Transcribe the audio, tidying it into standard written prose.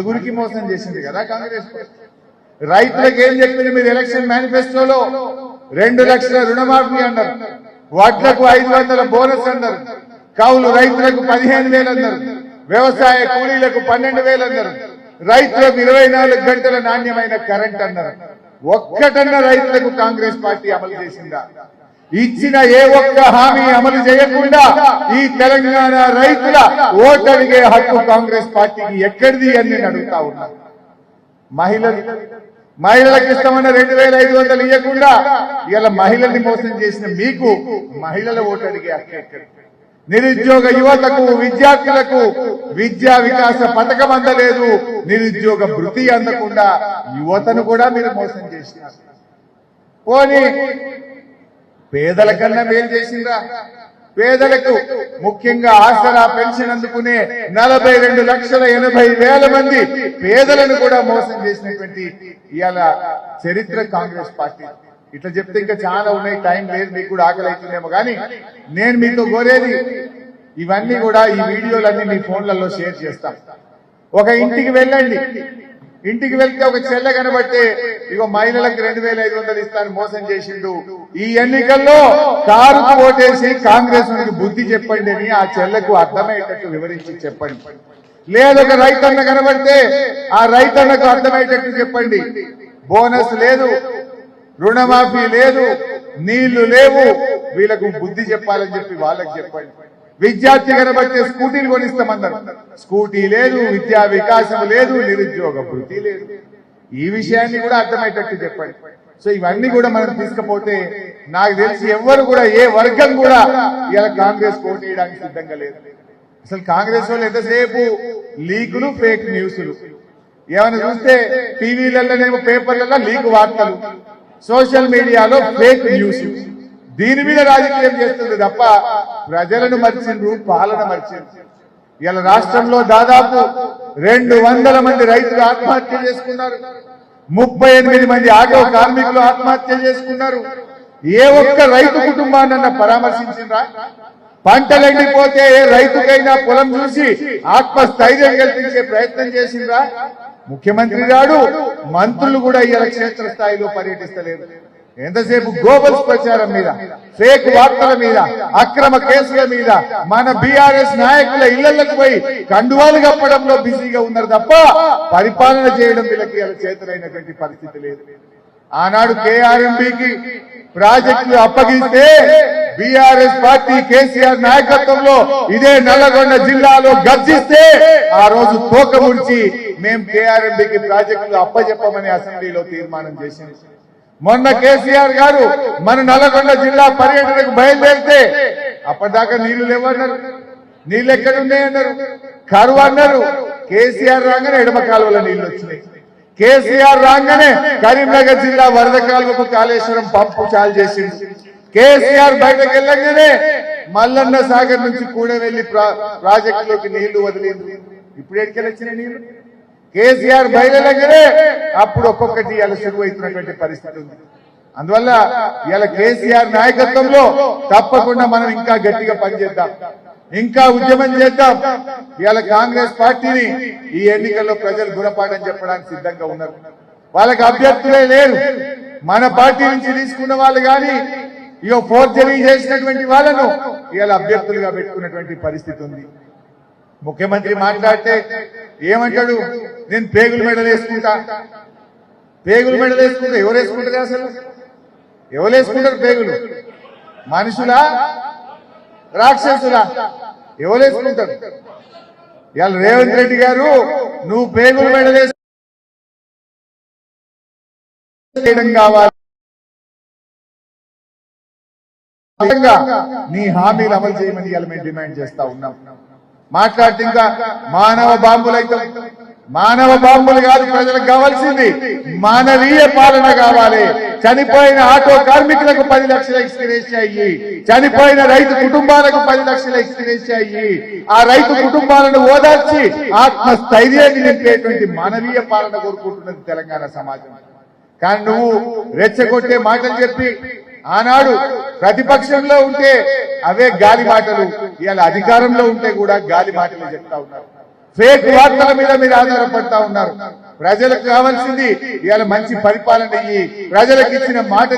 గురికి మోసం చేసింది కదా కాంగ్రెస్. రైతులకు ఏం చెప్పింది మీరు ఎలక్షన్ మేనిఫెస్టోలో? 2 లక్షల రుణమాఫీ అన్నారు, వడ్లకు 500 బోనస్ అన్నారు, కౌలు రైతులకు 15,000 అన్నారు, వ్యవసాయ కూలీలకు 12,000 అన్నారు, రైతులకు 24 గంటల నాణ్యమైన కరెంట్ అన్నారు. ఒక్కటన్న రైతులకు కాంగ్రెస్ పార్టీ అమలు చేసిందా? ఇచ్చిన ఏ ఒక్క హామీ అమలు చేయకుండా ఈ తెలంగాణ రైతుల ఓటడిగే హక్కు కాంగ్రెస్ పార్టీకి ఎక్కడిది అని నేను అడుగుతా ఉన్నా. మహిళలకు ఇస్తామన్న 2,500 ఇవ్వకుండా ఇలా మహిళల్ని మోసం చేసిన మీకు మహిళల ఓటడిగే హక్కు ఎక్కడి? నిరుద్యోగ యువతకు విద్యార్థులకు విద్యా వికాస పథకం అందలేదు, నిరుద్యోగ భృతి అందకుండా యువతను కూడా మీరు మోసం చేసినారు. పోనీ పేదల కన్నా మేలు చేసిందా? పేదలకు ముఖ్యంగా ఆసరా పెన్షన్ అందుకునే 42,80,000 మంది పేదలను కూడా మోసం చేసినటువంటి ఇవాళ చరిత్ర కాంగ్రెస్ పార్టీ. ఇట్లా చెప్తే ఇంకా చాలా ఉన్నాయి, టైం లేదు, మీకు కూడా ఆకలి అవుతుందేమో. కానీ నేను మీతో కోరేది ఇవన్నీ కూడా ఈ వీడియోలన్నీ మీ ఫోన్లలో షేర్ చేస్తాం. ఒక ఇంటికి వెళ్ళండి, ఇంటికి వెళ్తే ఒక చెల్ల కనబట్టే ఇగో మహిళలకు 2,500 ఇస్తాను మోసం చేసిండు, ఈ ఎన్నికల్లో కారుకు ఓటేసి కాంగ్రెస్ బుద్ధి చెప్పండి అని ఆ చెల్లకు అర్థమయ్యేటట్టు వివరించి చెప్పండి. లేదు ఒక రైతన్న కనబడితే ఆ రైతన్నకు అర్థమయ్యేటట్టు చెప్పండి. బోనస్ లేదు, రుణమాఫీ లేదు, నీళ్లు లేవు, వీళ్ళకు బుద్ధి చెప్పాలని చెప్పి వాళ్ళకి చెప్పండి. విద్యార్థి కనబడితే స్కూటీలు కొనిస్తామన్నారు, స్కూటీ లేదు, విద్యా వికాసం లేదు, నిరుద్యోగ భృతి లేదు. ఈ విషయాన్ని కూడా అర్థమయ్యేటట్టు చెప్పండి. సో ఇవన్నీ కూడా మనం తీసుకపోతే నాకు తెలిసి ఎవ్వరు కూడా ఏ వర్గం కూడా ఇలా కాంగ్రెస్ ఓటు వేయడానికి సిద్ధంగా లేదు. అసలు కాంగ్రెస్ వాళ్ళు ఎంతసేపు లీకులు, ఫేక్ న్యూస్లు, ఏమైనా చూస్తే టీవీలలో పేపర్లలో లీక్ వార్తలు, సోషల్ మీడియాలో ఫేక్ న్యూస్, దీని మీద రాజకీయం చేస్తుంది తప్ప ప్రజలను మర్చిండ్రు, పాలన మర్చిండ్రు. ఇలా రాష్ట్రంలో దాదాపు 200 మంది రైతులు ఆత్మహత్య చేసుకున్నారు, 38 మంది ఆటో కార్మికులు ఆత్మహత్య చేసుకున్నారు. ఏ ఒక్క రైతు కుటుంబాన్ని పరామర్శించిండ్రా? పంటలు ఎండిపోతే ఏ రైతుకైనా పొలం చూసి ఆత్మస్థైర్యం కల్పించే ప్రయత్నం చేసిండ్రా? ముఖ్యమంత్రి గారు, మంత్రులు కూడా ఇలా క్షేత్రస్థాయిలో పర్యటిస్తలేరు. ఎంతసేపు గోబల్స్ ప్రచారం మీద, ఫేక్ వార్తల మీద, అక్రమ కేసుల మీద మన బీఆర్ఎస్ నాయకుల ఇళ్లకు పోయి కండువాలు కప్పడంలో బిజీగా ఉన్నారు తప్ప పరిపాలన చేయడం వీళ్ళకి ఇలా చేతులైనటువంటి పరిస్థితి లేదు. ఆనాడు కేఆర్ఎంబీకి ప్రాజెక్టులు అప్పగిస్తే బీఆర్ఎస్ పార్టీ కేసీఆర్ నాయకత్వంలో ఇదే నల్లగొండ జిల్లాలో గర్జిస్తే ఆ రోజు తోక ముడిచి మేము కేఆర్ఎంబీకి ప్రాజెక్టులు అప్పచెప్పమని అసెంబ్లీలో తీర్మానం చేసింది. మొన్న కేసీఆర్ గారు మన నల్లగొండ జిల్లా పర్యటనకు బయలుదేరితే అప్పటిదాకా నీళ్లు లేవన్నారు, నీళ్లు ఎక్కడున్నాయన్నారు, కరువు అన్నారు. కేసీఆర్ రాగానే ఎడమ కాలువలో నీళ్లు వచ్చినాయి. కేసీఆర్ రాగానే కరీంనగర్ జిల్లా వరద కాలువకు కాళేశ్వరం పంపు చాలు చేసింది. కేసీఆర్ బయటకు వెళ్ళగానే మల్లన్న సాగర్ నుంచి కూడవెల్లి ప్రాజెక్టులోకి నీళ్లు వదిలింది. ఇప్పుడు ఎక్కడికి వచ్చిన నీళ్లు? కేసీఆర్ బయలుదేరగానే అప్పుడు ఒక్కొక్కటి ఇలా శురువైతున్నటువంటి పరిస్థితి ఉంది. అందువల్ల ఇలా కేసీఆర్ నాయకత్వంలో తప్పకుండా మనం ఇంకా గట్టిగా పనిచేద్దాం, ఇంకా ఉద్యమం చేద్దాం. ఇలా కాంగ్రెస్ పార్టీని ఈ ఎన్నికల్లో ప్రజలు గుణపాఠం చెప్పడానికి సిద్ధంగా ఉన్నారు. వాళ్ళకి అభ్యర్థులే లేరు. మన పార్టీ నుంచి తీసుకున్న వాళ్ళు కానీ ఇక ఫోర్జరీ చేసినటువంటి వాళ్ళను ఇలా అభ్యర్థులుగా పెట్టుకున్నటువంటి పరిస్థితి ఉంది. ముఖ్యమంత్రి మాట్లాడితే ఏమంటాడు? నేను పేగులు మెడలు వేసుకుంటా. పేగులు మెడలు వేసుకుంటా ఎవరు వేసుకుంటారు? అసలు ఎవరు వేసుకుంటారు పేగులు? మనుషులా, రాక్షసులా? ఎవరు వేసుకుంటారు? ఇవాళ రేవంత్ రెడ్డి గారు నువ్వు పేగులు మెడలు వేయడం కావాలి, నీ హామీలు అమలు చేయమని ఇవాళ మేము డిమాండ్ చేస్తా ఉన్నాం. మాట్లాడితే ఇంకా మానవ బాంబులు అయితే మానవ బాంబులు కాదు ప్రజలకు కావాల్సింది మానవీయ పాలన కావాలి. చనిపోయిన ఆటో కార్మికులకు 10 లక్షల ఎక్స్గ్రేషియా అయ్యి, చనిపోయిన రైతు కుటుంబాలకు 10 లక్షల ఎక్స్గ్రేషియా అయ్యి, ఆ రైతు కుటుంబాలను ఓదార్చి ఆత్మస్థైర్యాన్ని నింపేటువంటి మానవీయ పాలన కోరుకుంటున్నది తెలంగాణ సమాజం. కానీ నువ్వు రెచ్చగొట్టే మాటలు చెప్పి ఆనాడు ప్రతిపక్షంలో ఉంటే అవే గాలి మాటలు, ఇవాళ అధికారంలో ఉంటే కూడా గాలి మాటలు చెప్తా ఉన్నారు. ఫేక్ వార్తల మీద మీరు ఆధారపడతా ఉన్నారు. ప్రజలకు కావాల్సింది ఇవాళ మంచి పరిపాలన ఇయ్యి, ప్రజలకు ఇచ్చిన మాట